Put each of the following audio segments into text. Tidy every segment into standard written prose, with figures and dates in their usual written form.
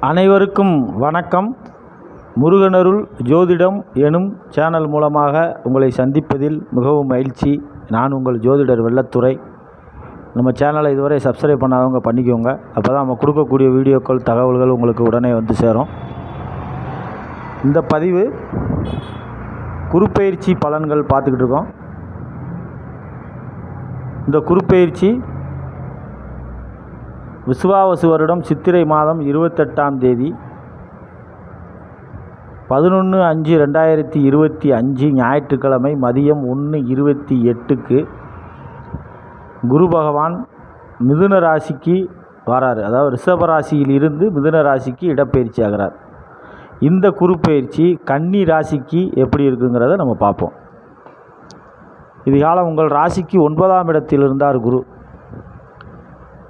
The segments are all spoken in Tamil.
அனைவருக்கும் வணக்கம். முருகனருள் ஜோதிடம் எனும் சேனல் மூலமாக உங்களை சந்திப்பதில் மிகவும் மகிழ்ச்சி. நான் உங்கள் ஜோதிடர் வெள்ளத்துறை. நம்ம சேனலை இதுவரை சப்ஸ்கிரைப் பண்ணாதவங்க பண்ணிக்கோங்க. அப்போ தான் நம்ம கொடுக்கக்கூடிய வீடியோக்கள் தகவல்கள் உங்களுக்கு உடனே வந்து சேரும். இந்த பதிவு குருப்பெயர்ச்சி பலன்கள் பார்த்துக்கிட்டு இருக்கோம். இந்த குருப்பெயர்ச்சி விசுவாவசு வருடம் சித்திரை மாதம் 28ஆம் தேதி 11/5/2025 ஞாயிற்றுக்கிழமை மதியம் 1:28க்கு குரு பகவான் மிதுன ராசிக்கு வராரு. அதாவது ரிஷப ராசியில் இருந்து மிதுன ராசிக்கு இடப்பெயர்ச்சி ஆகிறார். இந்த குருப்பெயர்ச்சி கன்னி ராசிக்கு எப்படி இருக்குங்கிறத நம்ம பார்ப்போம். இது காலம் உங்கள் ராசிக்கு 9ஆம் இடத்தில் இருந்தார் குரு.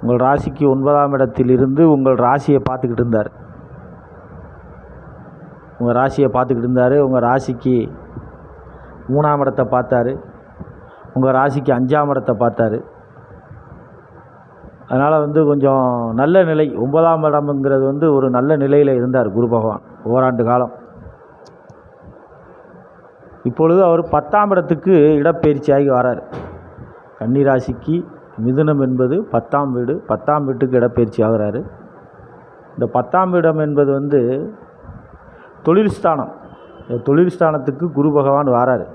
உங்கள் ராசிக்கு 9ஆம் இடத்தில் இருந்து உங்கள் ராசியை பார்த்துக்கிட்டு இருந்தார். உங்கள் ராசிக்கு 3ஆம் இடத்தை பார்த்தார். உங்கள் ராசிக்கு 5ஆம் இடத்தை பார்த்தார். அதனால் கொஞ்சம் நல்ல நிலை, 9ஆம் இடம்ங்கிறது ஒரு நல்ல நிலையில் இருந்தார் குரு பகவான் ஓராண்டு காலம். இப்பொழுது அவர் 10ஆம் இடத்துக்கு இடப்பெயர்ச்சியாகி வரார். கன்னி ராசிக்கு மிதுனம் என்பது 10ஆம் வீடு. 10ஆம் வீட்டுக்கு இடப்பெயர்ச்சி ஆகிறாரு. இந்த 10ஆம் இடம் என்பது தொழில் ஸ்தானம். தொழில் ஸ்தானத்துக்கு குரு பகவான் வராரு.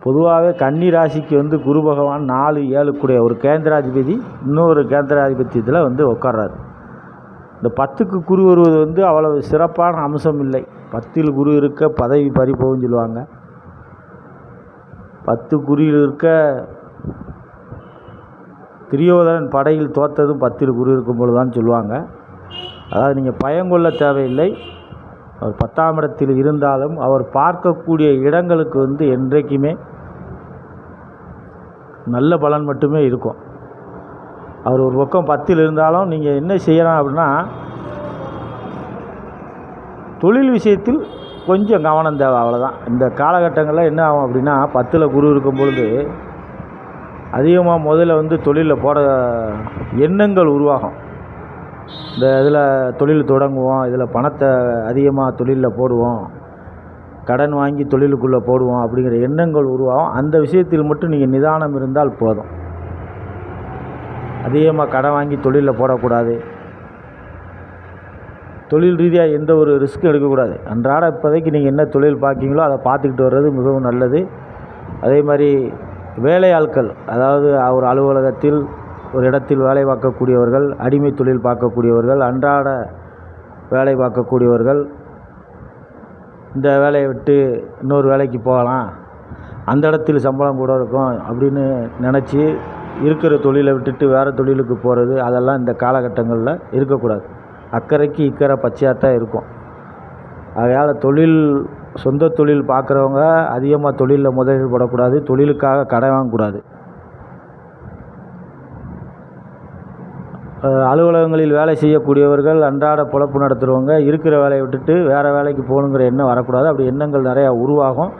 பொதுவாகவே கன்னி ராசிக்கு குரு பகவான் 4-7 கூடிய ஒரு கேந்திராதிபதி இன்னொரு கேந்திராதிபத்தியத்தில் உட்கார்றாரு. இந்த 10க்கு குரு வருவது அவ்வளவு சிறப்பான அம்சம் இல்லை. 10ல் குரு இருக்க பதவி பறிப்போன்னு சொல்லுவாங்க. 10 குருவில் இருக்க துரியோதனன் படையில் தோற்றதும் 10ல் குரு இருக்கும் பொழுது தான் சொல்லுவாங்க. அதாவது நீங்கள் பயங்கொள்ள தேவையில்லை. அவர் 10ஆம் இடத்தில் இருந்தாலும் அவர் பார்க்கக்கூடிய இடங்களுக்கு என்றைக்குமே நல்ல பலன் மட்டுமே இருக்கும். அவர் ஒரு பக்கம் 10ல் இருந்தாலும் நீங்கள் என்ன செய்யலாம் அப்படின்னா, தொழில் விஷயத்தில் கொஞ்சம் கவனம் தேவை, அவ்வளோதான். இந்த காலகட்டங்களில் என்ன ஆகும் அப்படின்னா, 10ல் குரு இருக்கும் பொழுது அதிகமாக முதல்ல தொழிலில் போட எண்ணங்கள் உருவாகும். இந்த இதில் தொழில் தொடங்குவோம், இதில் பணத்தை அதிகமாக தொழிலில் போடுவோம், கடன் வாங்கி தொழிலுக்குள்ளே போடுவோம் அப்படிங்கிற எண்ணங்கள் உருவாகும். அந்த விஷயத்தில் மட்டும் நீங்கள் நிதானம் இருந்தால் போதும். அதிகமாக கடன் வாங்கி தொழிலில் போடக்கூடாது. தொழில் ரீதியாக எந்த ஒரு ரிஸ்க்கும் எடுக்கக்கூடாது. அன்றாட இப்போதைக்கு நீங்கள் என்ன தொழில் பார்க்கிங்களோ அதை பார்த்துக்கிட்டு வர்றது மிகவும் நல்லது. அதே மாதிரி வேலையாட்கள், அதாவது ஒரு அலுவலகத்தில் ஒரு இடத்தில் வேலை பார்க்கக்கூடியவர்கள், அடிமை தொழில் பார்க்கக்கூடியவர்கள், அன்றாட வேலை பார்க்கக்கூடியவர்கள், இந்த வேலையை விட்டு இன்னொரு வேலைக்கு போகலாம், அந்த இடத்தில் சம்பளம் கூட இருக்கும் அப்படின்னு நினச்சி இருக்கிற தொழிலை விட்டுட்டு வேறு தொழிலுக்கு போகிறது, அதெல்லாம் இந்த காலகட்டங்களில் இருக்கக்கூடாது. அக்கறைக்கு இக்கரை பச்சையாகத்தான் இருக்கும். ஆகையால் சொந்த தொழில் பார்க்குறவங்க அதிகமாக தொழிலில் முதலீடு போடக்கூடாது. தொழிலுக்காக கடன் வாங்கக்கூடாது. அலுவலகங்களில் வேலை செய்யக்கூடியவர்கள், அன்றாட பொழப்பு நடத்துகிறவங்க இருக்கிற வேலையை விட்டுட்டு வேறு வேலைக்கு போகணுங்கிற எண்ணம் வரக்கூடாது. அப்படி எண்ணங்கள் நிறையா உருவாகும்.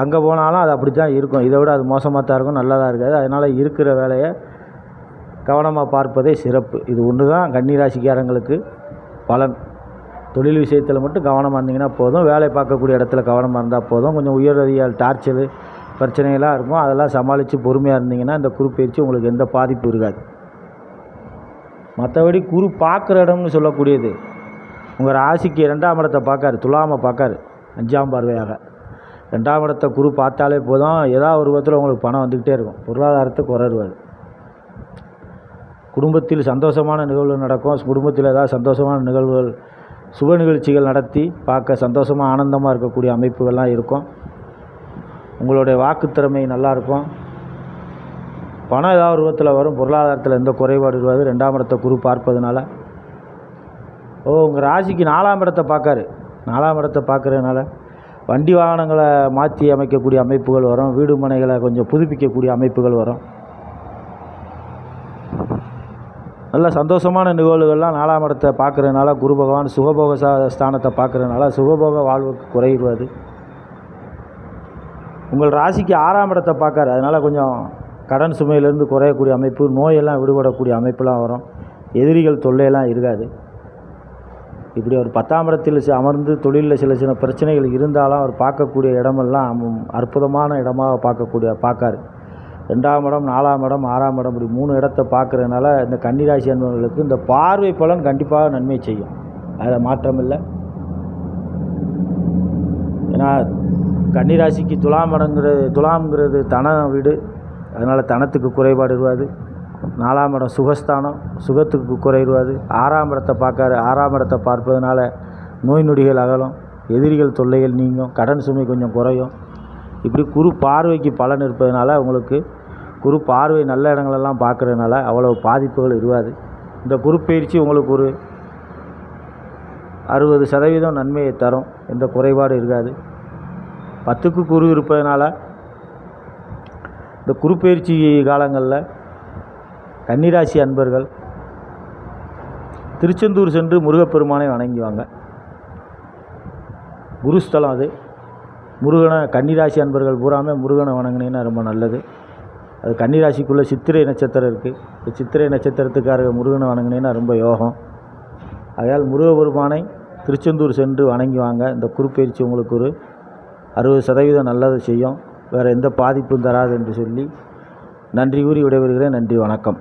அங்கே போனாலும் அது அப்படி தான் இருக்கும். இதை விட அது மோசமாக தான் இருக்கும், நல்லதாக இருக்காது. அதனால் இருக்கிற வேலையை கவனமாக பார்ப்பதே சிறப்பு. இது ஒன்று தான் கன்னிராசிக்காரங்களுக்கு பலன். தொழில் விஷயத்தில் மட்டும் கவனமாக இருந்தீங்கன்னா போதும். வேலை பார்க்கக்கூடிய இடத்துல கவனமாக இருந்தால் போதும். கொஞ்சம் உயர் அதிகாரி டார்ச்சரு பிரச்சனைகளாக இருக்கும். அதெல்லாம் சமாளித்து பொறுமையாக இருந்தீங்கன்னா இந்த குருப்பெயர்ச்சி உங்களுக்கு எந்த பாதிப்பு இருக்காது. மற்றபடி குரு பார்க்குற இடம்னு சொல்லக்கூடியது உங்கள் ராசிக்கு 2ஆம் இடத்தை பார்க்காரு, துலாமை பார்க்காரு 5ஆம் பார்வையாக. 2ஆம் இடத்தை குரு பார்த்தாலே போதும், ஏதாவது ஒரு விதத்தில் உங்களுக்கு பணம் வந்துக்கிட்டே இருக்கும். பொருளாதாரத்தை குறைவாது. குடும்பத்தில் சந்தோஷமான நிகழ்வுகள் நடக்கும். குடும்பத்தில் ஏதாவது சந்தோஷமான நிகழ்வுகள், சுப நிகழ்ச்சிகள் நடத்தி பார்க்க சந்தோஷமாக ஆனந்தமாக இருக்கக்கூடிய அமைப்புகள்லாம் இருக்கும். உங்களுடைய வாக்குத்திறமை நல்லாயிருக்கும். பணம் ஏதாவது ஒரு விதத்தில் வரும். பொருளாதாரத்தில் எந்த குறைபாடு இருக்காது 2ஆம் இடத்தை குரு பார்ப்பதுனால. உங்கள் ராசிக்கு 4ஆம் இடத்தை பார்க்காரு. 4ஆம் இடத்தை பார்க்குறதுனால வண்டி வாகனங்களை மாற்றி அமைக்கக்கூடிய அமைப்புகள் வரும். வீடு மனைகளை கொஞ்சம் புதுப்பிக்கக்கூடிய அமைப்புகள் வரும். நல்ல சந்தோஷமான நிகழ்வுகள்லாம் 4ஆம் இடத்தை பார்க்குறதுனால, குரு பகவான் சுகபோக ஸ்தானத்தை பார்க்குறதுனால சுகபோக வாழ்வுக்கு குறைவாது. உங்கள் ராசிக்கு 6ஆம் இடத்தை பார்க்காரு. அதனால் கொஞ்சம் கடன் சுமையிலேருந்து குறையக்கூடிய அமைப்பு, நோயெல்லாம் விடுபடக்கூடிய அமைப்பெலாம் வரும். எதிரிகள் தொல்லையெல்லாம் இருக்காது. இப்படி அவர் 10ஆம் இடத்தில் அமர்ந்து தொழிலில் சில சில பிரச்சனைகள் இருந்தாலும் அவர் பார்க்கக்கூடிய இடமெல்லாம் அற்புதமான இடமாக பார்க்காரு. 2ஆம் இடம், 4ஆம் இடம், 6ஆம் இடம், இப்படி 3 இடத்த பார்க்குறதுனால இந்த கன்னிராசி அன்பர்களுக்கு இந்த பார்வை பலன் கண்டிப்பாக நன்மை செய்யும். அதில் மாற்றமில்லை. ஏன்னா கன்னிராசிக்கு துலாம்ங்கிறது தன வீடு. அதனால் தனத்துக்கு குறைபாடு இருக்காது. 4ஆம் இடம் சுகஸ்தானம், சுகத்துக்கு குறைவாது. 6ஆம் இடத்தை பார்க்காரு. 6ஆம் இடத்தை பார்ப்பதனால நோய் நொடிகள் அகலும், எதிரிகள் தொல்லைகள் நீங்கும், கடன் சுமை கொஞ்சம் குறையும். இப்படி குரு பார்வைக்கு பலன் இருப்பதனால உங்களுக்கு குரு பார்வை நல்ல இடங்களெல்லாம் பார்க்குறதுனால அவ்வளோ பாதிப்புகள் இருக்காது. இந்த குரு பயிற்சி உங்களுக்கு ஒரு 60% நன்மையை தரும். எந்த குறைபாடு இருக்காது. 10க்கு குரு இருப்பதனால இந்த குரு பயிற்சி காலங்களில் கன்னிராசி அன்பர்கள் திருச்செந்தூர் சென்று முருகப்பெருமானை வணங்குவாங்க. குருஸ்தலம் அது. முருகனை கன்னிராசி அன்பர்கள் பூராமே முருகனை வணங்கினீங்கன்னா ரொம்ப நல்லது. அது கன்னிராசிக்குள்ளே சித்திரை நட்சத்திரம் இருக்குது. இந்த சித்திரை நட்சத்திரத்துக்காரங்க முருகனை வணங்கினீங்கன்னா ரொம்ப யோகம். ஆகையால் முருகப்பெருமானை திருச்செந்தூர் சென்று வணங்குவாங்க. இந்த குருப்பெயர்ச்சி உங்களுக்கு ஒரு 60% நல்லது செய்யும். வேறு எந்த பாதிப்பும் தராது என்று சொல்லி நன்றி கூறி விடைபெறுகிறேன். நன்றி, வணக்கம்.